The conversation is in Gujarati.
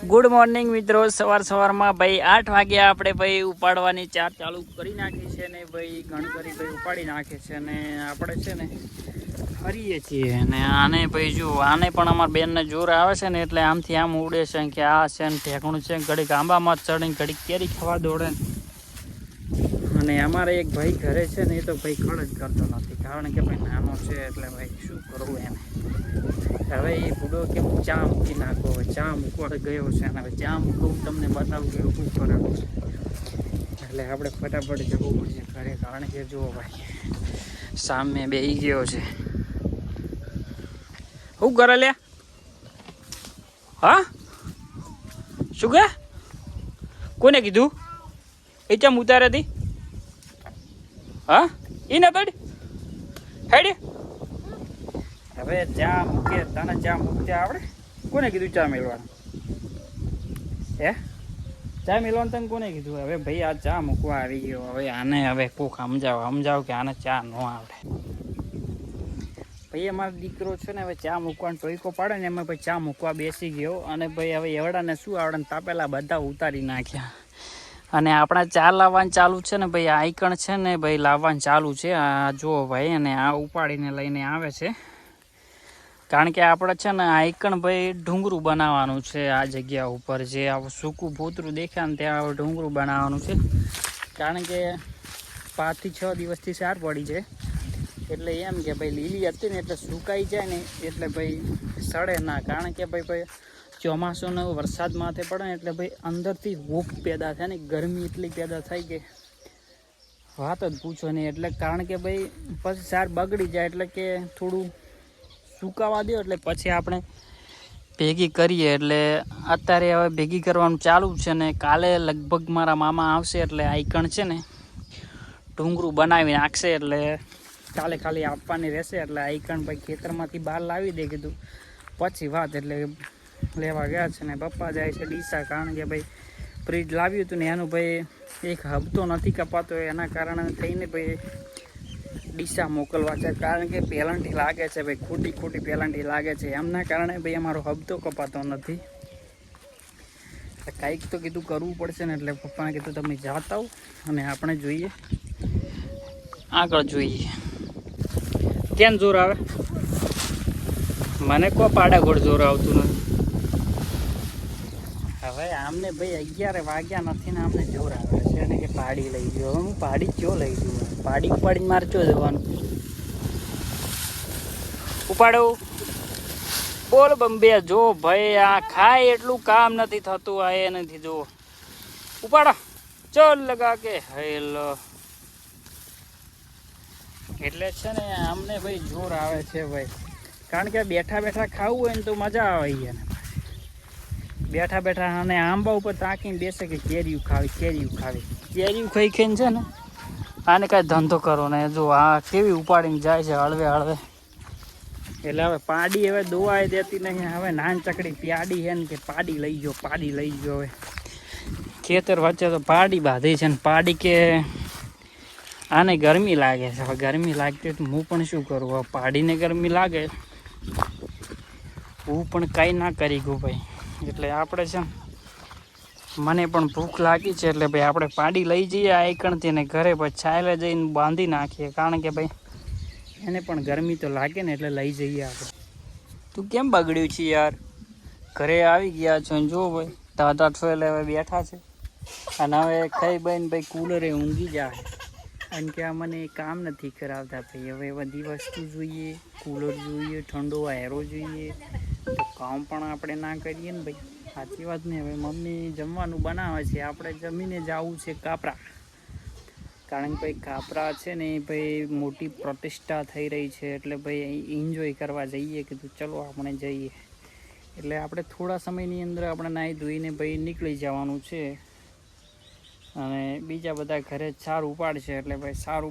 ગુડ મોર્નિંગ મિત્રો, સવારમાં ભાઈ 8 વાગ્યા આપણે ભાઈ ઉપાડવાની ચાર ચાલુ કરી નાખી છે ને ભાઈ ઘણી કરી ભાઈ ઉપાડી નાખે છે ને આપણે છે ને ફરીએ છીએ અને આને ભાઈ જો આને પણ અમારા બેનને જોર આવે છે ને એટલે આમથી આમ ઉડે છે કે આ છે ને ઠેકણું છે ઘડીક આંબામાં ચડીને ઘડીક કેરી ખાવા દોડે અને અમારે એક ભાઈ ઘરે છે ને એ તો ભાઈ ખડ જ કરતો નથી કારણ કે ભાઈ નાનો છે એટલે ભાઈ શું કરવું એને હવે એ બુડો કે હું ચા મૂકી નાખો ચા મૂકવા ગયો છે અને હવે ચા મૂકવું તમને બતાવું કે શું કરેલું છે એટલે આપણે ફટાફટ જવું પડશે ઘરે કારણ કે જુઓ ભાઈ સામે બેસી ગયો છે શું કરે લે હા શું કે કોને કીધું એ ચમ ઉતારે હતી હા એ ના તડ હેડી હવે ચા મૂકે તને ચા મૂકતે આવડે કોને કીધું ચા મેળવાનું હે ચા મેળવાનું તને કોને કીધું હવે ભાઈ આ ચા મૂકવા આવી ગયો હવે આને હવે કોક સમજાવ કે આને ચા ન આવડે ભાઈ અમારો દીકરો છે ને હવે ચા મૂકવાનો ટોયકો પાડે ને એમાં ભાઈ ચા મૂકવા બેસી ગયો અને ભાઈ હવે એવડાને શું આવડે ને તાપેલા બધા ઉતારી નાખ્યા અને આપણા ચા લાવવાનું ચાલુ છે ને ભાઈ આઈકણ છે ને ભાઈ લાવવાનું ચાલુ છે આ જુઓ ભાઈ અને આ ઉપાડીને લઈને આવે છે કારણ કે આપણે છે ને આઈકણ ભાઈ ઢૂંગરું બનાવવાનું છે આ જગ્યા ઉપર જે આવું સૂકું ભૂતરું દેખાય ને ત્યાં ઢૂંગરું બનાવવાનું છે કારણ કે 5 થી 6 દિવસથી સાર પડી છે એટલે એમ કે ભાઈ લીલી હતી ને એટલે સુકાઈ જાય ને એટલે ભાઈ સડે ના કારણ કે ભાઈ ચોમાસુનો વરસાદ માથે પડે ને એટલે ભાઈ અંદરથી હૂફ પેદા થાય ને ગરમી એટલી પેદા થાય કે વાત જ પૂછો નહીં એટલે કારણ કે ભાઈ પછી સાર બગડી જાય એટલે કે થોડું સુકાવા દો એટલે પછી આપણે ભેગી કરીએ એટલે અત્યારે હવે ભેગી કરવાનું ચાલુ છે ને કાલે લગભગ મારા મામા આવશે એટલે આઈકણ છે ને ઢૂંગરું બનાવી નાખશે એટલે કાલે ખાલી આપવાની રહેશે એટલે આઈકણ ભાઈ ખેતરમાંથી બહાર લાવી દે કીધું પછી વાત એટલે લેવા ગયા છે ને પપ્પા જાય છે ડીસા કારણ કે ભાઈ ફ્રીજ લાવ્યું હતું ને એનું ભાઈ એક હપ્તો નથી કપાતો એના કારણે થઈને ભાઈ ડીસા મોકલવા છે કારણ કે પેલન્ટી લાગે છે ભાઈ ખોટી પેલન્ટી લાગે છે એમના કારણે ભાઈ અમારો હપ્તો કપાતો નથી કાંઈક તો કીધું કરવું પડશે ને એટલે પપ્પાને કીધું તમે જાતા આવો અને આપણે જોઈએ આગળ જોઈએ કેમ જોર આવે મને કોઈ પાડા ગોળ જોર આવતું નથી હવે આમને ભાઈ 11 વાગ્યા નથી ને આમને જોર આવે છે અને કે પાડી લઈ ગયો હવે હું પાડી ક્યો લઈ જઉં પાડી ઉપાડીને મારે ચો જવાનું ઉપાડો બોલ બંબે જો ભાઈ આ ખાય એટલું કામ નથી થતું આ એ નથી જો ઉપાડો ચલ લગા કે હેલો એટલે છે ને આમને ભાઈ જોર આવે છે ભાઈ કારણ કે બેઠા ખાવું હોય ને તો મજા આવે એને બેઠા અને આંબા ઉપર તાકીને બેસે કે કેરીયું ખાવી કેરીયું ખાઈને છે ને આને કાંઈ ધંધો કરો ને જો આ કેવી ઉપાડીને જાય છે હળવે એટલે હવે પાડી હવે દોવાઈ દેતી નહીં હવે નાન ચકડી પ્યાડી છે ને કે પાડી લઈ ગયો હવે ખેતર વચ્ચે તો પાડી બાંધી છે ને પાડી કે આને ગરમી લાગે છે હવે ગરમી લાગતી તો હું પણ શું કરું હવે પાડીને ગરમી લાગે હું પણ કાંઈ ના કરી ગયું ભાઈ એટલે આપણે છે મને પણ ભૂખ લાગી છે એટલે ભાઈ આપણે પાડી લઈ જઈએ આઈકણથી ને ઘરે પછી છાયલે જઈને બાંધી નાખીએ કારણ કે ભાઈ એને પણ ગરમી તો લાગે ને એટલે લઈ જઈએ આપણે તું કેમ બગડ્યું છે યાર ઘરે આવી ગયા છો જો ભાઈ દાદા ઠોલે હવે બેઠા છે અને હવે ખાઈ બહીને ભાઈ કૂલરે ઊંઘી જાય અને કે આ મને કામ નથી કરાવતા ભાઈ હવે બધી વસ્તુ જોઈએ કૂલર જોઈએ ઠંડો વાયરો જોઈએ તો કામ પણ આપણે ના કરીએ ને ભાઈ સાચી વાત ને હવે મમ્મી જમવાનું બનાવે છે આપણે જમીને જવું છે કાપરા કારણ કે ભાઈ કાપરા છે ને ભાઈ મોટી પ્રતિષ્ઠા થઈ રહી છે એટલે ભાઈ એન્જોય કરવા જઈએ કીધું ચલો આપણે જઈએ એટલે આપણે થોડા સમયની અંદર આપણે નાહી ધોઈને ભાઈ નીકળી જવાનું છે અને બીજા બધા ઘરે સારું ઉપાડશે એટલે ભાઈ સારું